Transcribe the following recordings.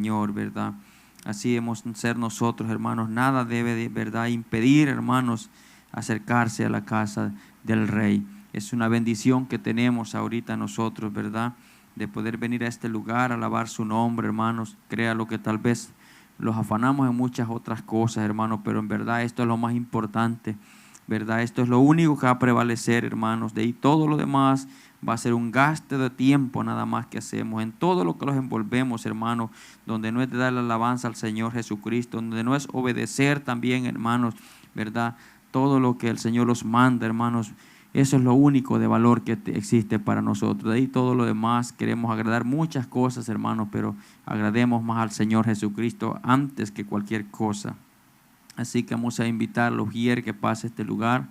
Señor, ¿verdad? Así hemos de ser nosotros, hermanos. Nada debe, de verdad, impedir, hermanos, acercarse a la casa del Rey. Es una bendición que tenemos ahorita nosotros, ¿verdad? De poder venir a este lugar, a alabar su nombre, hermanos. Créalo que tal vez los afanamos en muchas otras cosas, hermanos, pero en verdad esto es lo más importante, ¿verdad? Esto es lo único que va a prevalecer, hermanos. De ahí todo lo demás va a ser un gasto de tiempo nada más que hacemos. En todo lo que los envolvemos, hermanos, donde no es de dar la alabanza al Señor Jesucristo, donde no es obedecer también, hermanos, ¿verdad? Todo lo que el Señor los manda, hermanos, eso es lo único de valor que existe para nosotros. De ahí todo lo demás, queremos agradar muchas cosas, hermanos, pero agrademos más al Señor Jesucristo antes que cualquier cosa. Así que vamos a invitar a los guías que pase a este lugar.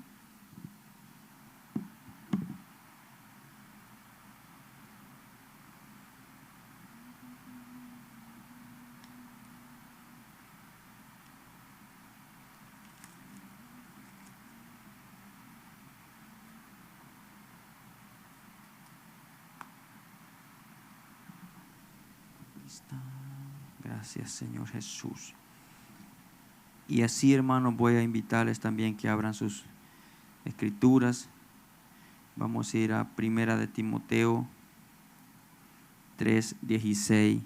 Gracias, Señor Jesús. Y así, hermanos, voy a invitarles también que abran sus escrituras. Vamos a ir a 1 de Timoteo 3:16.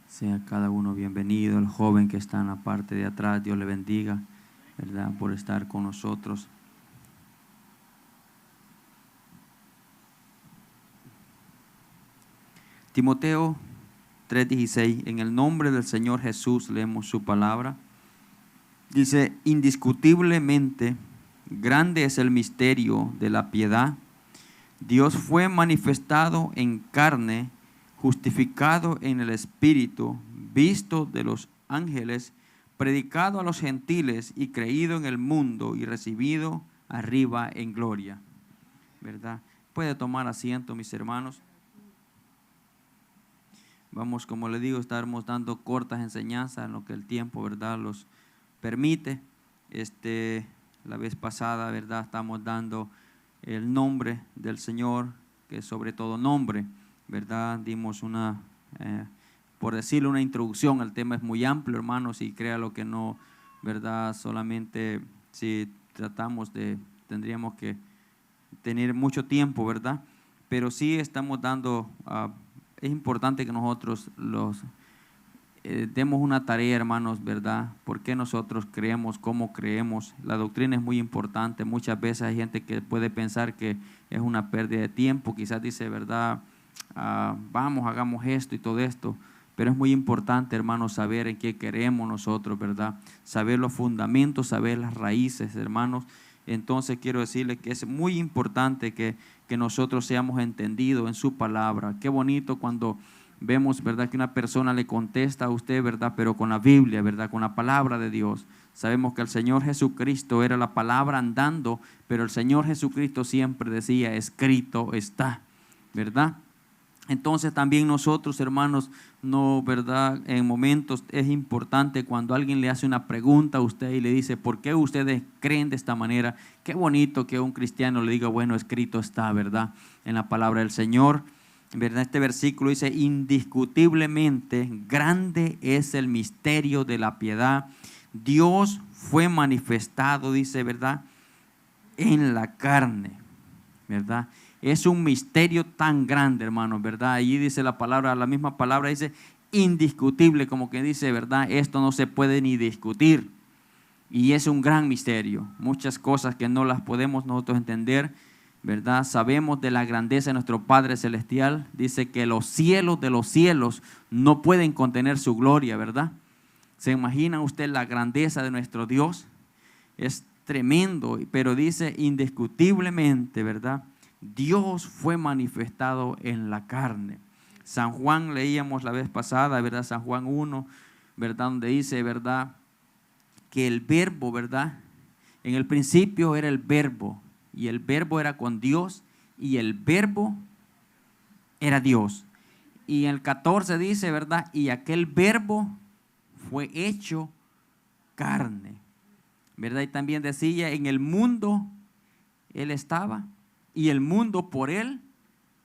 Sea cada uno bienvenido. El joven que está en la parte de atrás, Dios le bendiga, ¿verdad?, por estar con nosotros. Timoteo 3:16. En el nombre del Señor Jesús leemos su palabra. Dice: indiscutiblemente grande es el misterio de la piedad. Dios fue manifestado en carne, justificado en el Espíritu, visto de los ángeles, predicado a los gentiles y creído en el mundo y recibido arriba en gloria. ¿Verdad? Puede tomar asiento, mis hermanos. Vamos, como le digo, estamos dando cortas enseñanzas en lo que el tiempo, ¿verdad?, los permite. La vez pasada, ¿verdad?, estamos dando el nombre del Señor, que es sobre todo nombre, ¿verdad? Dimos por decirlo, una introducción. El tema es muy amplio, hermanos, y créalo que no, ¿verdad? Solamente si tendríamos que tener mucho tiempo, ¿verdad? Pero sí estamos dando, es importante que nosotros demos una tarea, hermanos, ¿verdad? ¿Por qué nosotros creemos? ¿Cómo creemos? La doctrina es muy importante. Muchas veces hay gente que puede pensar que es una pérdida de tiempo. Quizás dice, ¿verdad?, vamos, hagamos esto y todo esto. Pero es muy importante, hermanos, saber en qué queremos nosotros, ¿verdad? Saber los fundamentos, saber las raíces, hermanos. Entonces quiero decirles que es muy importante que nosotros seamos entendidos en su palabra. Qué bonito cuando vemos, ¿verdad?, que una persona le contesta a usted, ¿verdad?, pero con la Biblia, ¿verdad?, con la palabra de Dios. Sabemos que el Señor Jesucristo era la palabra andando, pero el Señor Jesucristo siempre decía: escrito está, ¿verdad? Entonces también nosotros, hermanos, no, ¿verdad?, en momentos es importante cuando alguien le hace una pregunta a usted y le dice: ¿por qué ustedes creen de esta manera? Qué bonito que un cristiano le diga: bueno, escrito está, ¿verdad?, en la palabra del Señor. ¿Verdad? Este versículo dice: indiscutiblemente grande es el misterio de la piedad. Dios fue manifestado, dice, ¿verdad?, en la carne, ¿verdad? Es un misterio tan grande, hermanos, ¿verdad? Allí dice la palabra, la misma palabra dice indiscutible, como que dice, ¿verdad?, esto no se puede ni discutir. Y es un gran misterio. Muchas cosas que no las podemos nosotros entender, ¿verdad? Sabemos de la grandeza de nuestro Padre Celestial. Dice que los cielos de los cielos no pueden contener su gloria, ¿verdad? ¿Se imagina usted la grandeza de nuestro Dios? Es tremendo, pero dice indiscutiblemente, ¿verdad?, Dios fue manifestado en la carne. San Juan, leíamos la vez pasada, ¿verdad?, San Juan 1, ¿verdad?, donde dice, ¿verdad?, que el verbo, ¿verdad?, en el principio era el verbo, y el verbo era con Dios, y el verbo era Dios. Y en el 14 dice, ¿verdad? Y aquel verbo fue hecho carne, ¿verdad? Y también decía, en el mundo Él estaba y el mundo por Él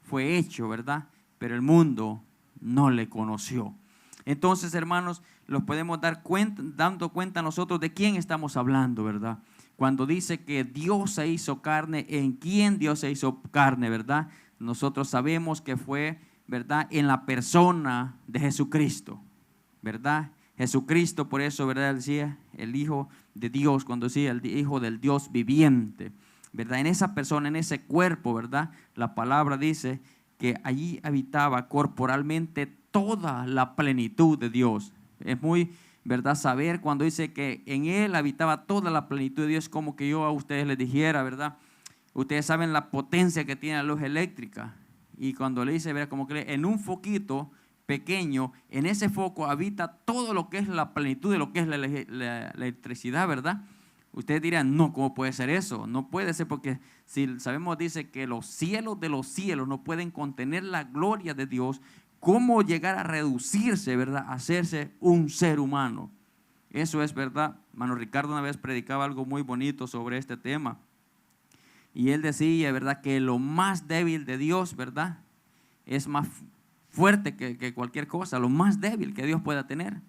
fue hecho, ¿verdad? Pero el mundo no le conoció. Entonces, hermanos, los podemos dar cuenta, dando cuenta nosotros de quién estamos hablando, ¿verdad? Cuando dice que Dios se hizo carne, ¿en quién Dios se hizo carne, verdad? Nosotros sabemos que fue, ¿verdad?, en la persona de Jesucristo, ¿verdad? Jesucristo, por eso, ¿verdad?, decía el Hijo de Dios, cuando decía el Hijo del Dios viviente, ¿verdad? En esa persona, en ese cuerpo, ¿verdad? La palabra dice que allí habitaba corporalmente toda la plenitud de Dios. Es muy, ¿verdad?, saber cuando dice que en Él habitaba toda la plenitud de Dios, como que yo a ustedes les dijera, ¿verdad? Ustedes saben la potencia que tiene la luz eléctrica. Y cuando le dice, ¿verdad?, como que en un foquito pequeño, en ese foco habita todo lo que es la plenitud de lo que es la electricidad, ¿verdad? Ustedes dirán, no, ¿cómo puede ser eso? No puede ser, porque si sabemos, dice que los cielos de los cielos no pueden contener la gloria de Dios. ¿Cómo llegar a reducirse, verdad? A hacerse un ser humano. Eso es verdad. Hermano Ricardo una vez predicaba algo muy bonito sobre este tema. Y él decía, ¿verdad?, que lo más débil de Dios, ¿verdad?, es más fuerte que cualquier cosa, lo más débil que Dios pueda tener.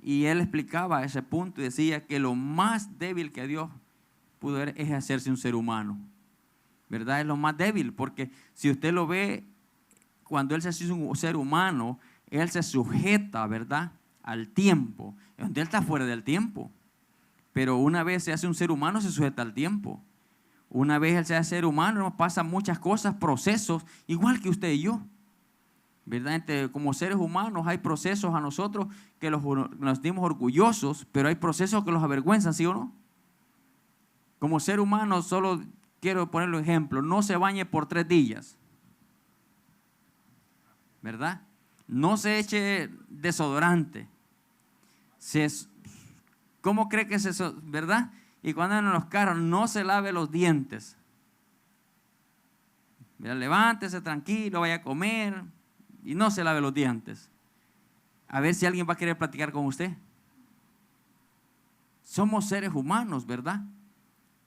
Y él explicaba ese punto y decía que lo más débil que Dios pudo ver es hacerse un ser humano, ¿verdad? Es lo más débil, porque si usted lo ve, cuando Él se hace un ser humano, Él se sujeta, ¿verdad?, al tiempo, donde Él está fuera del tiempo. Pero una vez se hace un ser humano, se sujeta al tiempo. Una vez Él se hace ser humano, nos pasan muchas cosas, procesos, igual que usted y yo, ¿verdad? Como seres humanos hay procesos a nosotros que nos dimos orgullosos, pero hay procesos que los avergüenzan, ¿sí o no? Como ser humano, solo quiero ponerlo ejemplo, no se bañe por 3 días, ¿verdad? No se eche desodorante. ¿Cómo cree que es eso, verdad? Y cuando andan en los carros, no se lave los dientes. Mira, levántese tranquilo, vaya a comer y no se lave los dientes. A ver si alguien va a querer platicar con usted. Somos seres humanos, ¿verdad?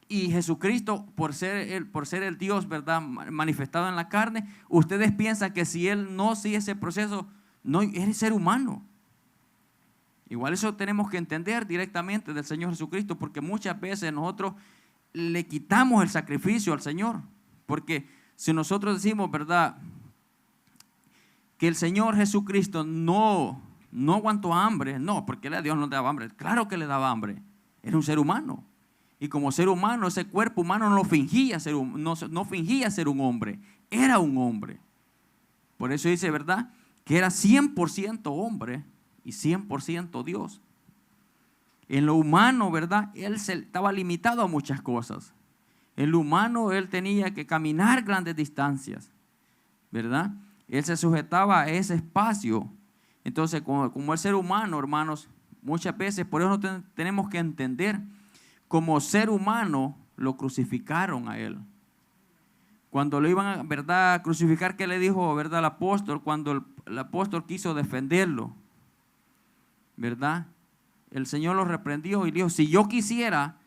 Y Jesucristo, por ser el Dios, ¿verdad?, manifestado en la carne, ustedes piensan que si Él no sigue ese proceso, no es ser humano. Igual eso tenemos que entender directamente del Señor Jesucristo, porque muchas veces nosotros le quitamos el sacrificio al Señor. Porque si nosotros decimos, ¿verdad?, que el Señor Jesucristo no aguantó hambre, no, porque a Dios no le daba hambre. Claro que le daba hambre, era un ser humano. Y como ser humano, ese cuerpo humano no fingía ser un hombre, era un hombre. Por eso dice, ¿verdad?, que era 100% hombre y 100% Dios. En lo humano, ¿verdad?, Él estaba limitado a muchas cosas. En lo humano, Él tenía que caminar grandes distancias, ¿verdad? Él se sujetaba a ese espacio. Entonces, como el ser humano, hermanos, muchas veces, por eso tenemos que entender, como ser humano, lo crucificaron a Él. Cuando lo iban a, ¿verdad?, a crucificar, ¿qué le dijo, verdad, el apóstol? Cuando el apóstol quiso defenderlo, ¿verdad?, el Señor lo reprendió y dijo, si yo quisiera,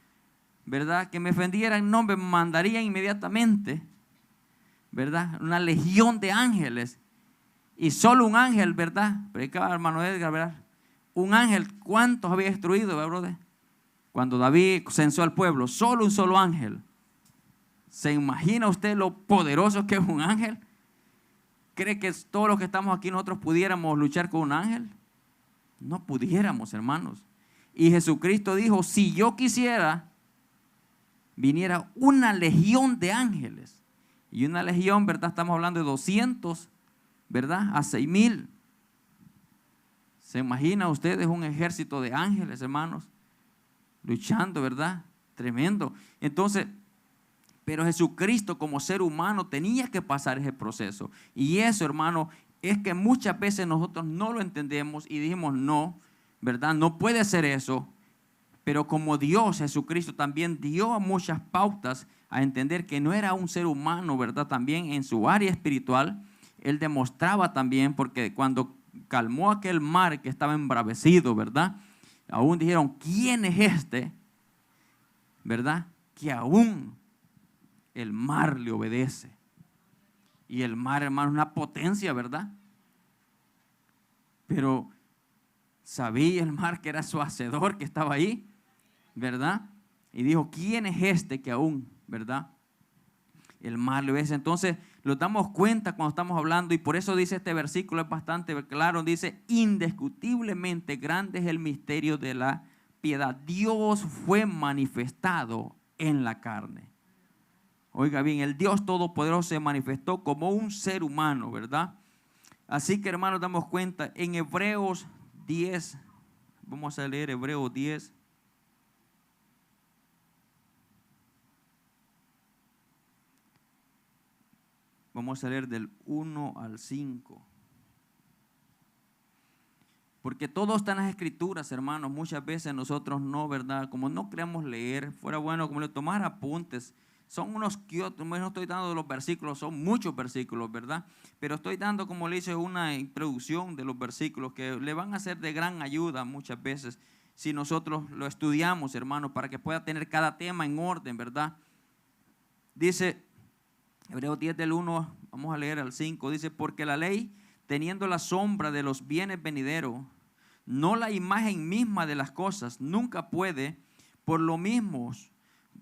¿verdad?, que me defendieran, no me mandarían inmediatamente, ¿verdad?, una legión de ángeles. Y solo un ángel, ¿verdad?, predicaba hermano Edgar, ¿verdad?, un ángel, ¿cuántos había destruido, ¿verdad, brother? Cuando David censó al pueblo, solo un solo ángel. ¿Se imagina usted lo poderoso que es un ángel? ¿Cree que todos los que estamos aquí nosotros pudiéramos luchar con un ángel? No pudiéramos, hermanos. Y Jesucristo dijo, si yo quisiera, viniera una legión de ángeles. Y una legión, ¿verdad?, estamos hablando de 200, ¿verdad?, a 6,000. ¿Se imagina ustedes un ejército de ángeles, hermanos, luchando, ¿verdad? Tremendo. Entonces, pero Jesucristo como ser humano tenía que pasar ese proceso. Y eso, hermano, es que muchas veces nosotros no lo entendemos y dijimos no, ¿verdad? No puede ser eso. Pero como Dios, Jesucristo también dio muchas pautas a entender que no era un ser humano, ¿verdad? También en su área espiritual, Él demostraba también, porque cuando calmó aquel mar que estaba embravecido, ¿verdad? Aún dijeron, ¿quién es este? ¿Verdad? Que aún el mar le obedece. Y el mar, hermano, es una potencia, ¿verdad? Pero sabía el mar que era su hacedor que estaba ahí, ¿verdad? Y dijo, ¿quién es este que aún, ¿verdad? El mar le obedece. Entonces, nos damos cuenta cuando estamos hablando, y por eso dice este versículo, es bastante claro, dice, indiscutiblemente grande es el misterio de la piedad. Dios fue manifestado en la carne. Oiga bien, el Dios Todopoderoso se manifestó como un ser humano, ¿verdad? Así que, hermanos, damos cuenta en Hebreos 10, vamos a leer Hebreos 10. Vamos a leer del 1 al 5. Porque todo está en las escrituras, hermanos. Muchas veces nosotros no, ¿verdad? Como no queremos leer, fuera bueno como le tomar apuntes. Son unos que otros, no estoy dando los versículos, son muchos versículos, ¿verdad? Pero estoy dando, como le hice, una introducción de los versículos que le van a ser de gran ayuda muchas veces si nosotros lo estudiamos, hermanos, para que pueda tener cada tema en orden, ¿verdad? Dice Hebreos 10 del 1, vamos a leer al 5, dice, porque la ley, teniendo la sombra de los bienes venideros, no la imagen misma de las cosas, nunca puede, por lo mismo,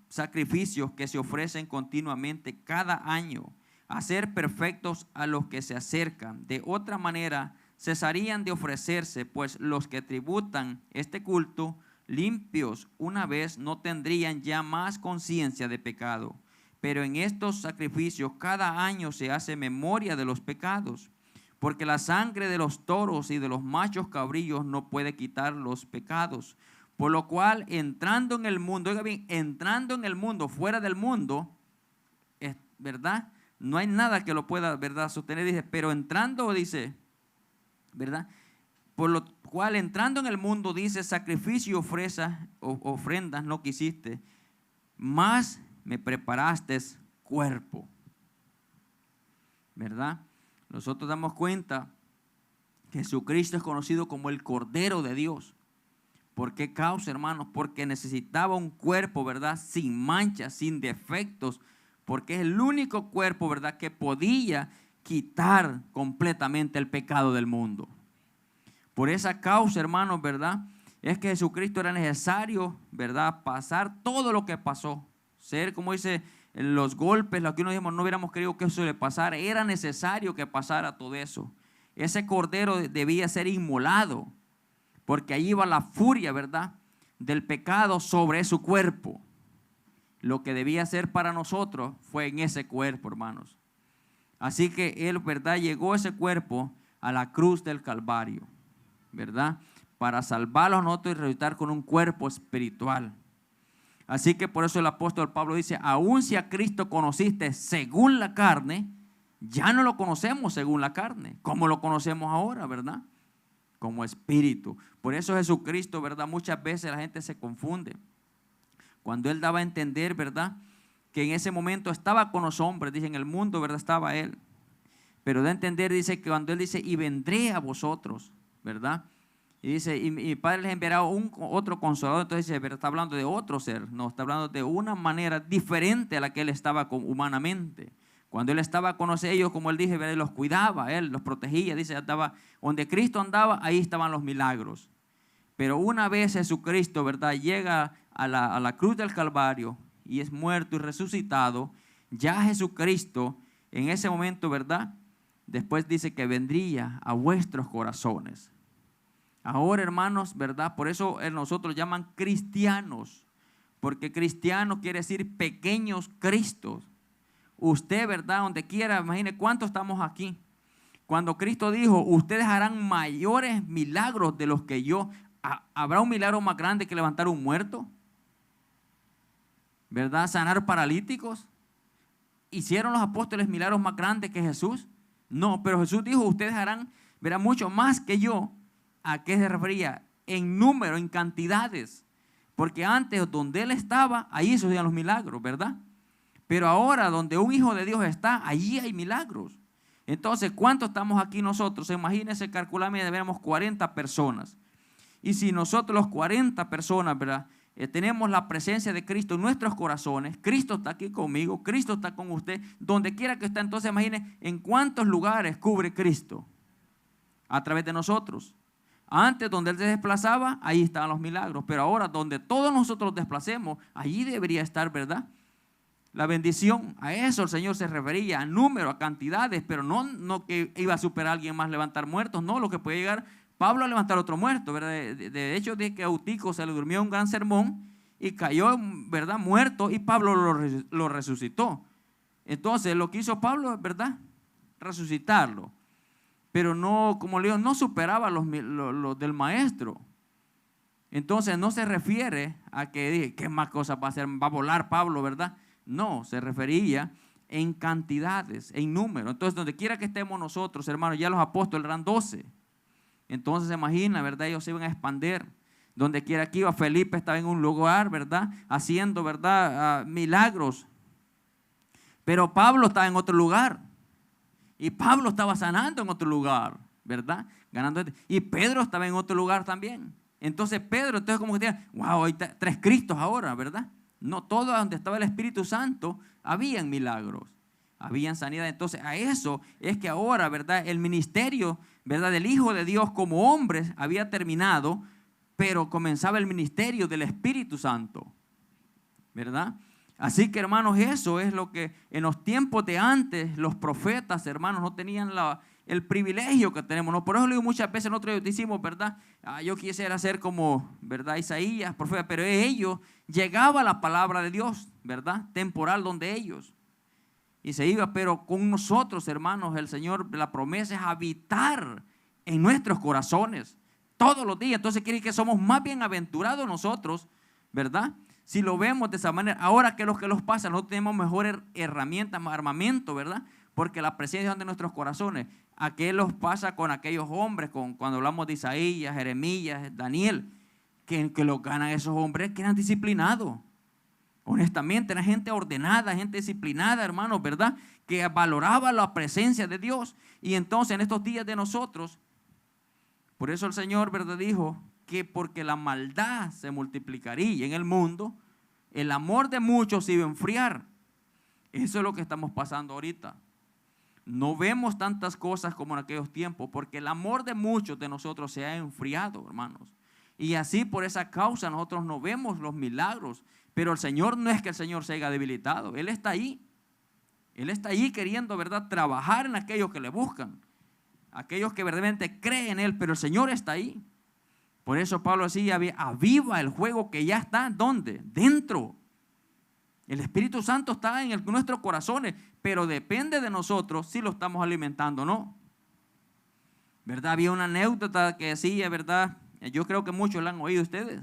sacrificios que se ofrecen continuamente cada año, hacer perfectos a los que se acercan. De otra manera, cesarían de ofrecerse, pues los que tributan este culto, limpios una vez, no tendrían ya más conciencia de pecado. Pero en estos sacrificios cada año se hace memoria de los pecados, porque la sangre de los toros y de los machos cabrillos no puede quitar los pecados. Por lo cual, entrando en el mundo, oiga bien, entrando en el mundo, fuera del mundo, ¿verdad? No hay nada que lo pueda, ¿verdad?, sostener. Dice, pero entrando, dice, ¿verdad? Por lo cual, entrando en el mundo, dice, sacrificio y ofrendas no quisiste, más me preparaste cuerpo, ¿verdad? Nosotros damos cuenta que Jesucristo es conocido como el Cordero de Dios. ¿Por qué causa, hermanos? Porque necesitaba un cuerpo, ¿verdad?, sin manchas, sin defectos, porque es el único cuerpo, ¿verdad?, que podía quitar completamente el pecado del mundo. Por esa causa, hermanos, ¿verdad?, es que Jesucristo era necesario, ¿verdad?, pasar todo lo que pasó. Ser, como dice, los golpes, lo que uno dijimos, no hubiéramos querido que eso le pasara. Era necesario que pasara todo eso. Ese cordero debía ser inmolado, porque ahí iba la furia, ¿verdad?, del pecado sobre su cuerpo. Lo que debía ser para nosotros fue en ese cuerpo, hermanos. Así que Él, ¿verdad?, llegó ese cuerpo a la cruz del Calvario, ¿verdad?, para salvarlos a nosotros y resucitar con un cuerpo espiritual. Así que por eso el apóstol Pablo dice, aun si a Cristo conociste según la carne, ya no lo conocemos según la carne, como lo conocemos ahora, ¿verdad?, como espíritu. Por eso Jesucristo, ¿verdad?, muchas veces la gente se confunde. Cuando Él daba a entender, ¿verdad?, que en ese momento estaba con los hombres, dice, en el mundo, ¿verdad?, estaba Él. Pero da a entender, dice, que cuando Él dice, y vendré a vosotros, ¿verdad?, y dice, y mi Padre les enviará otro consolador. Entonces dice, pero está hablando de otro ser, no, está hablando de una manera diferente a la que Él estaba humanamente. Cuando Él estaba con ellos, como Él dice, Él los cuidaba, Él los protegía. Dice, andaba, donde Cristo andaba, ahí estaban los milagros. Pero una vez Jesucristo, ¿verdad?, llega a la cruz del Calvario y es muerto y resucitado, ya Jesucristo en ese momento, ¿verdad?, después dice que vendría a vuestros corazones. Ahora, hermanos, ¿verdad? Por eso nosotros llaman cristianos, porque cristiano quiere decir pequeños Cristos. Usted, ¿verdad?, donde quiera, imagine cuántos estamos aquí. Cuando Cristo dijo, ustedes harán mayores milagros de los que yo, ¿habrá un milagro más grande que levantar un muerto? ¿Verdad? Sanar paralíticos. ¿Hicieron los apóstoles milagros más grandes que Jesús? No, pero Jesús dijo, ustedes harán, verán, mucho más que yo. ¿A qué se refería? En número, en cantidades. Porque antes, donde Él estaba, ahí se hacían los milagros, ¿verdad? Pero ahora, donde un hijo de Dios está, allí hay milagros. Entonces, ¿cuántos estamos aquí nosotros? Imagínense, calculamos, debemos 40 personas. Y si nosotros los 40 personas, ¿verdad? Tenemos la presencia de Cristo en nuestros corazones, Cristo está aquí conmigo, Cristo está con usted, donde quiera que esté. Entonces imaginen en cuántos lugares cubre Cristo a través de nosotros. Antes, donde Él se desplazaba, ahí estaban los milagros, pero ahora donde todos nosotros desplacemos, allí debería estar, ¿verdad?, la bendición. A eso el Señor se refería, a número, a cantidades, pero no que iba a superar a alguien más levantar muertos, no, lo que puede llegar Pablo a levantar otro muerto, ¿verdad? De hecho, dice que a Eutico se le durmió un gran sermón y cayó, ¿verdad?, muerto, y Pablo lo resucitó. Entonces, lo que hizo Pablo, ¿verdad?, resucitarlo. Pero no, como le digo, no superaba los del maestro. Entonces, no se refiere a que, ¿qué más cosas va a hacer? Va a volar Pablo, ¿verdad? No, se refería en cantidades, en número. Entonces, donde quiera que estemos nosotros, hermanos, ya los apóstoles eran 12. Entonces se imagina, ¿verdad? Ellos se iban a expandir. Donde quiera que iba, Felipe estaba en un lugar, ¿verdad?, haciendo, ¿verdad?, milagros. Pero Pablo estaba en otro lugar. Y Pablo estaba sanando en otro lugar, ¿verdad? Ganando. Y Pedro estaba en otro lugar también. Entonces Pedro, entonces como que decía, wow, hay 3 Cristos ahora, ¿verdad? No, todo donde estaba el Espíritu Santo, habían milagros, habían sanidad. Entonces a eso es que ahora, ¿verdad?, el ministerio, ¿verdad?, del Hijo de Dios como hombre había terminado, pero comenzaba el ministerio del Espíritu Santo, ¿verdad? Así que, hermanos, eso es lo que en los tiempos de antes los profetas, hermanos, no tenían el privilegio que tenemos, ¿no? Por eso le digo muchas veces, nosotros decimos, ¿verdad?, yo quisiera ser como, ¿verdad?, Isaías, profeta, pero ellos llegaba la palabra de Dios, ¿verdad?, temporal donde ellos. Y se iba, pero con nosotros, hermanos, el Señor, la promesa es habitar en nuestros corazones todos los días. Entonces quiere decir que somos más bienaventurados nosotros, ¿verdad? Si lo vemos de esa manera. Ahora que los pasa, nosotros tenemos mejores herramientas, más armamento, ¿verdad? Porque la presencia de nuestros corazones. ¿A qué los pasa con aquellos hombres? Cuando hablamos de Isaías, Jeremías, Daniel, que los ganan esos hombres que eran disciplinados. Honestamente, era gente ordenada, gente disciplinada, hermanos, ¿verdad?, que valoraba la presencia de Dios. Y entonces en estos días de nosotros, por eso el Señor, ¿verdad?, dijo que porque la maldad se multiplicaría en el mundo, el amor de muchos se iba a enfriar. Eso es lo que estamos pasando ahorita. No vemos tantas cosas como en aquellos tiempos, porque el amor de muchos de nosotros se ha enfriado, hermanos. Y así, por esa causa, nosotros no vemos los milagros. Pero el Señor, no es que el Señor se haya debilitado, Él está ahí. Él está ahí queriendo, ¿verdad?, trabajar en aquellos que le buscan, aquellos que verdaderamente creen en Él, pero el Señor está ahí. Por eso Pablo decía, aviva el fuego que ya está, ¿dónde? Dentro. El Espíritu Santo está en nuestros corazones, pero depende de nosotros si lo estamos alimentando o no. ¿Verdad? Había una anécdota que decía, ¿verdad?, yo creo que muchos la han oído ustedes,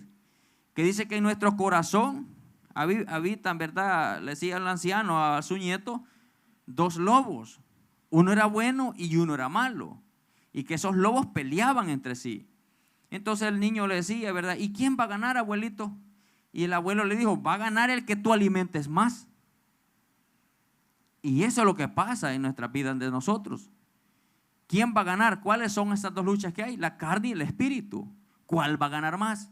que dice que en nuestro corazón habitan, ¿verdad?, le decía el anciano a su nieto, 2 lobos. Uno era bueno y uno era malo. Y que esos lobos peleaban entre sí. Entonces el niño le decía, ¿verdad?, ¿y quién va a ganar, abuelito? Y el abuelo le dijo, va a ganar el que tú alimentes más. Y eso es lo que pasa en nuestras vidas de nosotros. ¿Quién va a ganar? ¿Cuáles son esas 2 luchas que hay? La carne y el espíritu. ¿Cuál va a ganar más?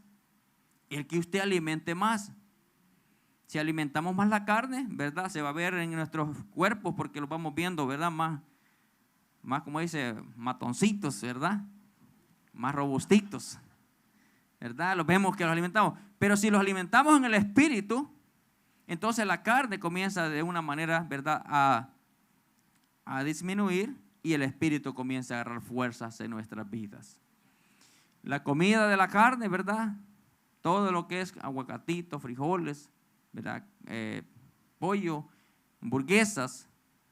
El que usted alimente más. Si alimentamos más la carne, ¿verdad?, se va a ver en nuestros cuerpos, porque los vamos viendo, ¿verdad?, más como dice, matoncitos, ¿verdad?, más robustitos, ¿verdad? Los vemos que los alimentamos. Pero si los alimentamos en el espíritu, entonces la carne comienza de una manera, ¿verdad?, a disminuir, y el espíritu comienza a agarrar fuerzas en nuestras vidas. La comida de la carne, ¿verdad?, todo lo que es aguacatitos, frijoles, ¿verdad?, pollo, hamburguesas,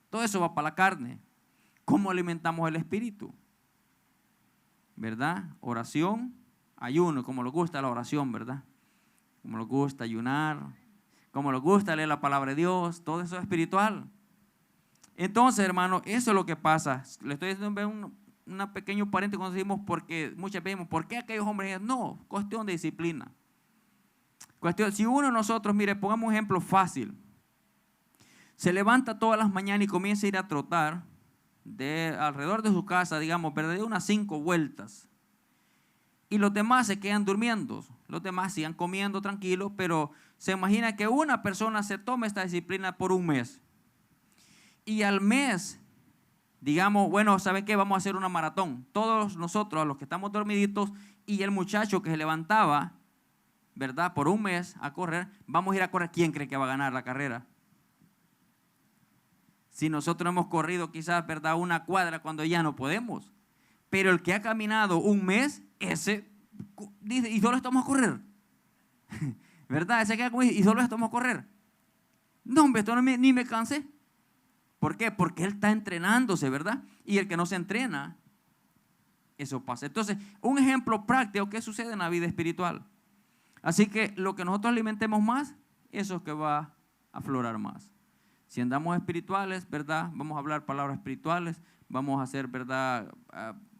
todo eso va para la carne. ¿Cómo alimentamos el espíritu? ¿Verdad? Oración, ayuno, como les gusta la oración, ¿verdad? Como les gusta ayunar, como les gusta leer la palabra de Dios, todo eso es espiritual. Entonces, hermano, eso es lo que pasa. Le estoy diciendo un pequeño paréntesis cuando decimos, porque muchas veces vemos, ¿por qué aquellos hombres? No, cuestión de disciplina. Si uno de nosotros, mire, pongamos un ejemplo fácil, se levanta todas las mañanas y comienza a ir a trotar, de alrededor de su casa, digamos, ¿verdad?, de unas 5 vueltas. Y los demás se quedan durmiendo. Los demás sigan comiendo tranquilos, pero se imagina que una persona se toma esta disciplina por un mes. Y al mes, digamos, bueno, ¿saben qué? Vamos a hacer una maratón. Todos nosotros, los que estamos dormiditos, y el muchacho que se levantaba, ¿verdad?, por un mes a correr, vamos a ir a correr. ¿Quién cree que va a ganar la carrera? Si nosotros hemos corrido quizás, ¿verdad?, una cuadra cuando ya no podemos. Pero el que ha caminado un mes, ese dice, y solo estamos a correr. ¿Verdad? Ese que y solo estamos a correr. No, hombre, esto ni me cansé. ¿Por qué? Porque él está entrenándose, ¿verdad? Y el que no se entrena, eso pasa. Entonces, un ejemplo práctico que sucede en la vida espiritual. Así que lo que nosotros alimentemos más, eso es que va a aflorar más. Si andamos espirituales, ¿verdad?, vamos a hablar palabras espirituales, vamos a hacer, ¿verdad?,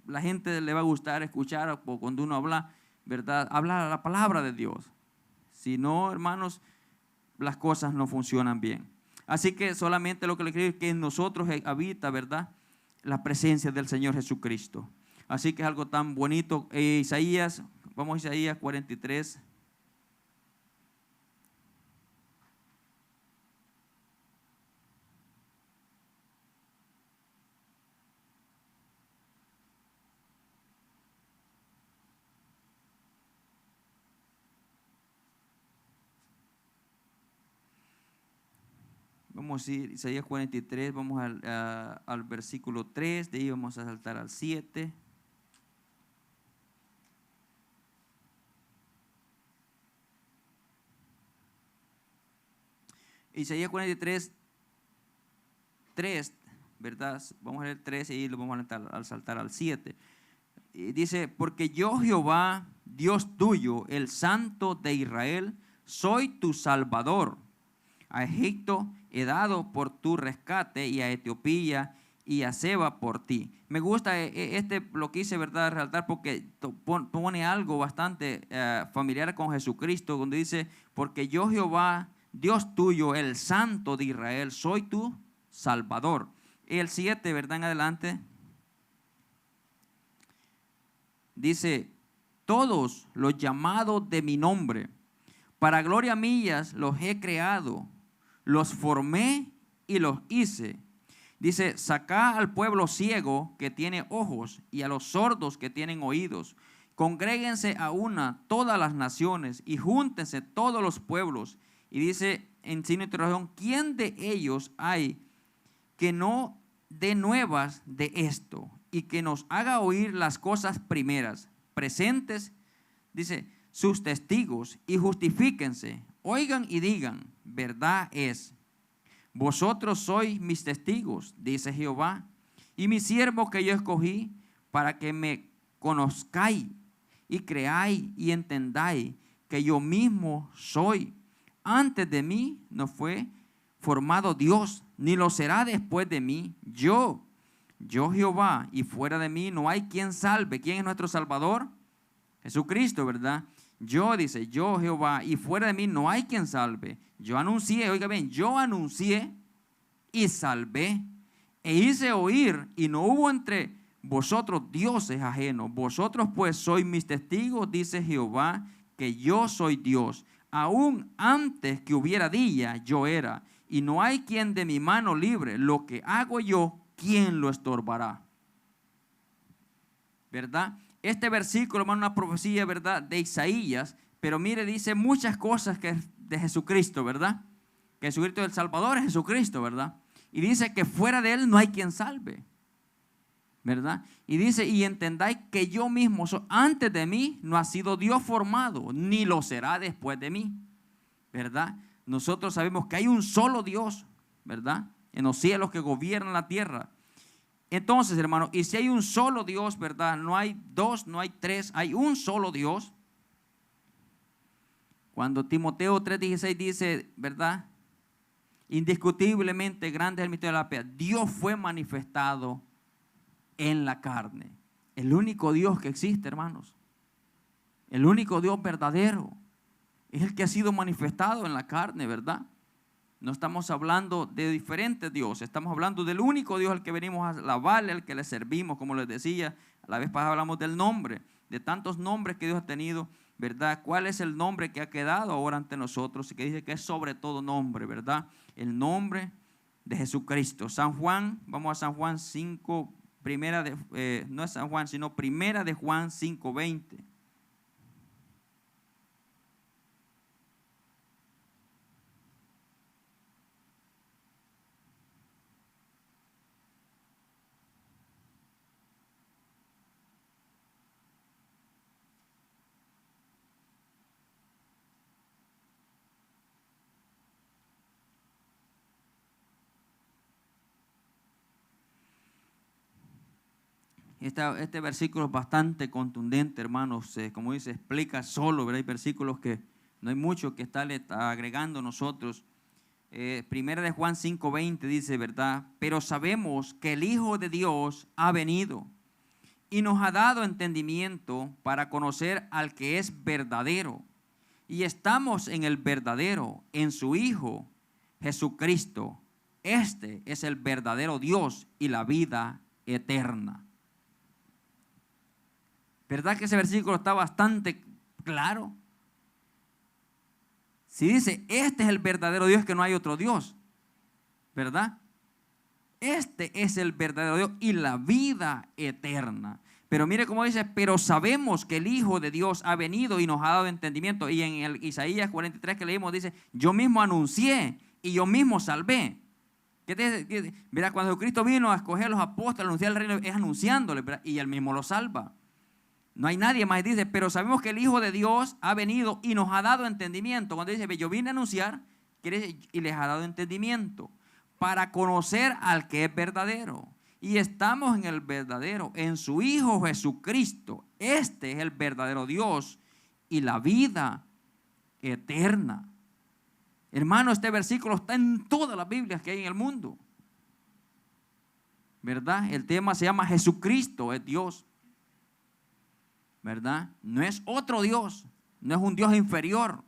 la gente le va a gustar escuchar cuando uno habla, ¿verdad?, habla la palabra de Dios. Si no, hermanos, las cosas no funcionan bien. Así que solamente lo que le quiero decir es que en nosotros habita, ¿verdad?, la presencia del Señor Jesucristo. Así que es algo tan bonito. Isaías, vamos a Isaías 43. Vamos a ir Isaías 43, vamos al versículo 3, de ahí vamos a saltar al 7. Isaías 43, 3, ¿verdad? Vamos a leer 3 y lo vamos a saltar al 7. Y dice, porque yo Jehová, Dios tuyo, el Santo de Israel, soy tu Salvador. A Egipto he dado por tu rescate y a Etiopía y a Seba por ti. Me gusta lo que hice, ¿verdad?, resaltar porque pone algo bastante familiar con Jesucristo, donde dice, porque yo Jehová, Dios tuyo, el Santo de Israel, soy tu Salvador. El 7, ¿verdad?, en adelante, dice, todos los llamados de mi nombre, para gloria mía los he creado, los formé y los hice. Dice, sacá al pueblo ciego que tiene ojos y a los sordos que tienen oídos. Congréguense a una todas las naciones y júntense todos los pueblos. Y dice en signo de interrogación, ¿quién de ellos hay que no dé nuevas de esto y que nos haga oír las cosas primeras, presentes? Dice, sus testigos, y justifíquense, oigan y digan, verdad es. Vosotros sois mis testigos, dice Jehová, y mi siervo que yo escogí, para que me conozcáis y creáis y entendáis que yo mismo soy. Antes de mí no fue formado Dios, ni lo será después de mí. Yo Jehová, y fuera de mí no hay quien salve. ¿Quién es nuestro Salvador? Jesucristo, ¿verdad? Dice, yo Jehová, y fuera de mí no hay quien salve. Yo anuncié, oiga bien, yo anuncié y salvé, e hice oír, y no hubo entre vosotros dioses ajenos. Vosotros pues sois mis testigos, dice Jehová, que yo soy Dios. Aún antes que hubiera día, yo era, y no hay quien de mi mano libre. Lo que hago yo, ¿quién lo estorbará? ¿Verdad? Este versículo es una profecía, ¿verdad?, de Isaías, pero mire, dice muchas cosas que es de Jesucristo, ¿verdad? Que Jesucristo es el Salvador, es Jesucristo, ¿verdad? Y dice que fuera de Él no hay quien salve, ¿verdad? Y dice, y entendáis que yo mismo, antes de mí no ha sido Dios formado, ni lo será después de mí, ¿verdad? Nosotros sabemos que hay un solo Dios, ¿verdad?, en los cielos, que gobierna la tierra. Entonces, hermano, y si hay un solo Dios, ¿verdad?, no hay dos, no hay tres, hay un solo Dios. Cuando Timoteo 3:16 dice, ¿verdad?, indiscutiblemente grande es el misterio de la piedad. Dios fue manifestado en la carne. El único Dios que existe, hermanos, el único Dios verdadero, es el que ha sido manifestado en la carne, ¿verdad? No estamos hablando de diferentes dioses, estamos hablando del único Dios al que venimos a alabarle, al que le servimos. Como les decía, a la vez pasada hablamos del nombre, de tantos nombres que Dios ha tenido, ¿verdad? ¿Cuál es el nombre que ha quedado ahora ante nosotros y que dice que es sobre todo nombre, ¿verdad? El nombre de Jesucristo. San Juan, vamos a San Juan 5, no es San Juan, sino primera de Juan 5:20. Este versículo es bastante contundente, hermanos. Como dice, explica solo, ¿verdad? Hay versículos que no hay mucho que estarle agregando nosotros. Primera de Juan 5:20 dice, ¿verdad? Pero sabemos que el Hijo de Dios ha venido y nos ha dado entendimiento para conocer al que es verdadero. Y estamos en el verdadero, en su Hijo, Jesucristo. Este es el verdadero Dios y la vida eterna. ¿Verdad que ese versículo está bastante claro? Si dice, este es el verdadero Dios, que no hay otro Dios, ¿verdad? Este es el verdadero Dios y la vida eterna. Pero mire cómo dice, pero sabemos que el Hijo de Dios ha venido y nos ha dado entendimiento. Y en el Isaías 43 que leímos dice, yo mismo anuncié y yo mismo salvé. ¿Verdad? Cuando Jesucristo vino a escoger a los apóstoles, a anunciar el reino, es anunciándole, ¿verdad? Y él mismo lo salva. No hay nadie más. Dice, pero sabemos que el Hijo de Dios ha venido y nos ha dado entendimiento. Cuando dice, yo vine a anunciar, y les ha dado entendimiento para conocer al que es verdadero. Y estamos en el verdadero, en su Hijo Jesucristo. Este es el verdadero Dios y la vida eterna. Hermano, este versículo está en todas las Biblias que hay en el mundo, ¿verdad? El tema se llama Jesucristo es Dios, ¿verdad? No es otro Dios, no es un Dios inferior.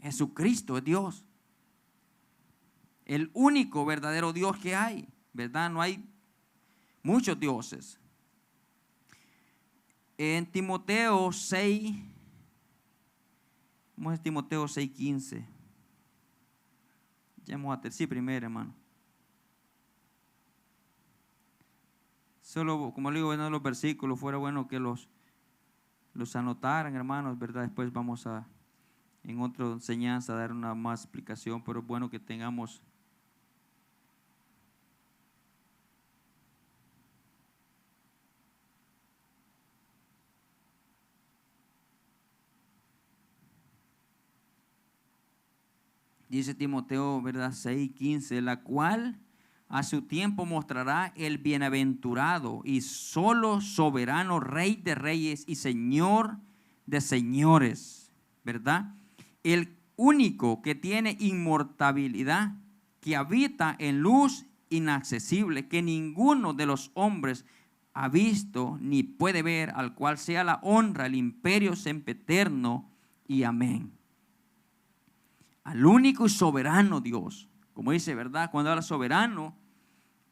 Jesucristo es Dios, el único verdadero Dios que hay, ¿verdad? No hay muchos dioses. En Timoteo 6, vamos a Timoteo 6:15. Ya vamos a tercer primero, hermano. Solo, como le digo, viendo los versículos, fuera bueno que los anotaran, hermanos, ¿verdad? Después vamos a, en otra enseñanza, dar una más explicación, pero es bueno que tengamos. Dice Timoteo, ¿verdad? 6:15, la cual a su tiempo mostrará el bienaventurado y solo soberano Rey de reyes y Señor de señores, ¿verdad? El único que tiene inmortalidad, que habita en luz inaccesible, que ninguno de los hombres ha visto ni puede ver, al cual sea la honra, el imperio sempiterno y amén. Al único y soberano Dios, como dice, ¿verdad? Cuando habla soberano,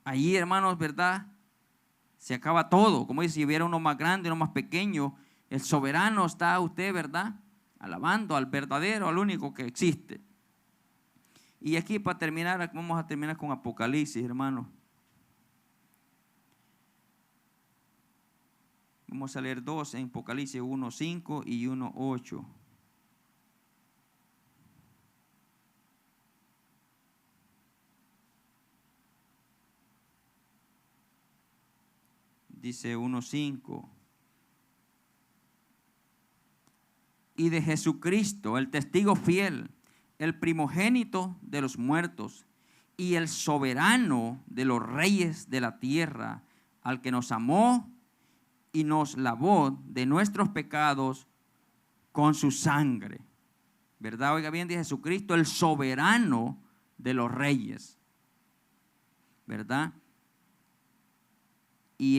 allí, hermanos, ¿verdad? Se acaba todo. Como dice, si hubiera uno más grande, uno más pequeño, el soberano está usted, ¿verdad? Alabando al verdadero, al único que existe. Y aquí para terminar, vamos a terminar con Apocalipsis, hermanos. Vamos a leer dos en Apocalipsis 1:5 y 1:8. Dice 1:5. Y de Jesucristo, el testigo fiel, el primogénito de los muertos y el soberano de los reyes de la tierra, al que nos amó y nos lavó de nuestros pecados con su sangre. ¿Verdad? Oiga bien, de Jesucristo, el soberano de los reyes. ¿Verdad? Y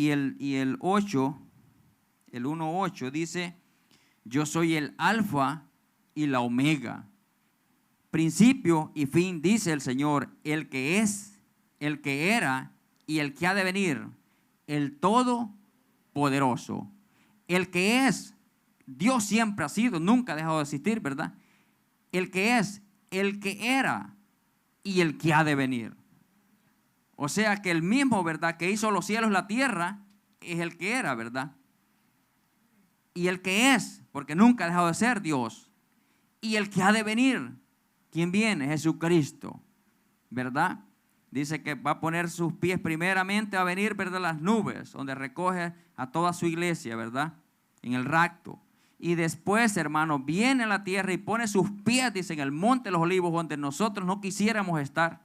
el 8, el 1:8 dice, yo soy el alfa y la omega, principio y fin, dice el Señor, el que es, el que era y el que ha de venir, el Todopoderoso. El que es, Dios siempre ha sido, nunca ha dejado de existir, ¿verdad? El que es, el que era y el que ha de venir. O sea que el mismo, ¿verdad?, que hizo los cielos y la tierra, es el que era, ¿verdad? Y el que es, porque nunca ha dejado de ser Dios. Y el que ha de venir, ¿quién viene? Jesucristo, ¿verdad? Dice que va a poner sus pies primeramente, va a venir, ¿verdad?, las nubes, donde recoge a toda su iglesia, ¿verdad?, en el rapto. Y después, hermano, viene a la tierra y pone sus pies, dice, en el monte de los olivos, donde nosotros no quisiéramos estar,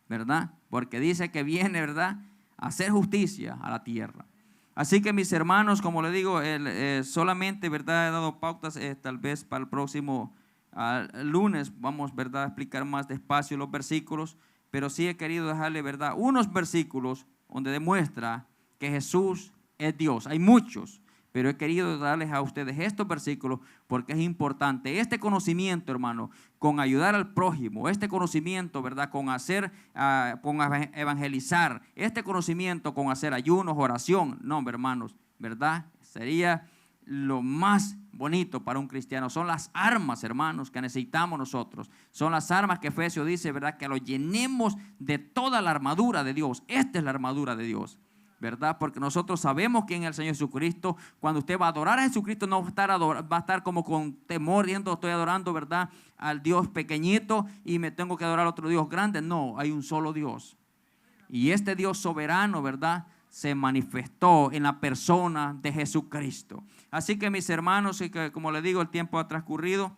¿verdad? Porque dice que viene, ¿verdad?, a hacer justicia a la tierra. Así que mis hermanos, como le digo, solamente, ¿verdad?, he dado pautas, tal vez para el próximo lunes vamos, ¿verdad?, a explicar más despacio los versículos, pero sí he querido dejarle, ¿verdad?, unos versículos donde demuestra que Jesús es Dios. Hay muchos, pero he querido darles a ustedes estos versículos porque es importante. Este conocimiento, hermano, con ayudar al prójimo, este conocimiento, ¿verdad?, con hacer, con evangelizar, este conocimiento con hacer ayunos, oración, no, hermanos, ¿verdad?, sería lo más bonito para un cristiano. Son las armas, hermanos, que necesitamos nosotros. Son las armas que Efesios dice, ¿verdad?, que lo llenemos de toda la armadura de Dios. Esta es la armadura de Dios, ¿verdad? Porque nosotros sabemos quién es el Señor Jesucristo. Cuando usted va a adorar a Jesucristo, no va a estar como con temor, diciendo, estoy adorando, ¿verdad?, al Dios pequeñito y me tengo que adorar a otro Dios grande. No, hay un solo Dios. Y este Dios soberano, ¿verdad?, se manifestó en la persona de Jesucristo. Así que mis hermanos, y que, como les digo, el tiempo ha transcurrido.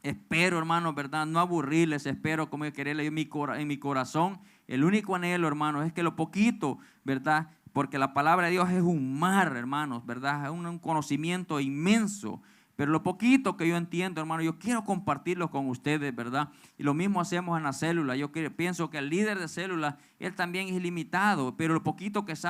Espero, hermanos, ¿verdad?, no aburrirles. Espero, como quererle en mi corazón. El único anhelo, hermanos, es que lo poquito, ¿verdad?, porque la palabra de Dios es un mar, hermanos, ¿verdad?, es un conocimiento inmenso. Pero lo poquito que yo entiendo, hermano, yo quiero compartirlo con ustedes, ¿verdad? Y lo mismo hacemos en la célula. Yo pienso que el líder de célula, él también es ilimitado, pero lo poquito que sabe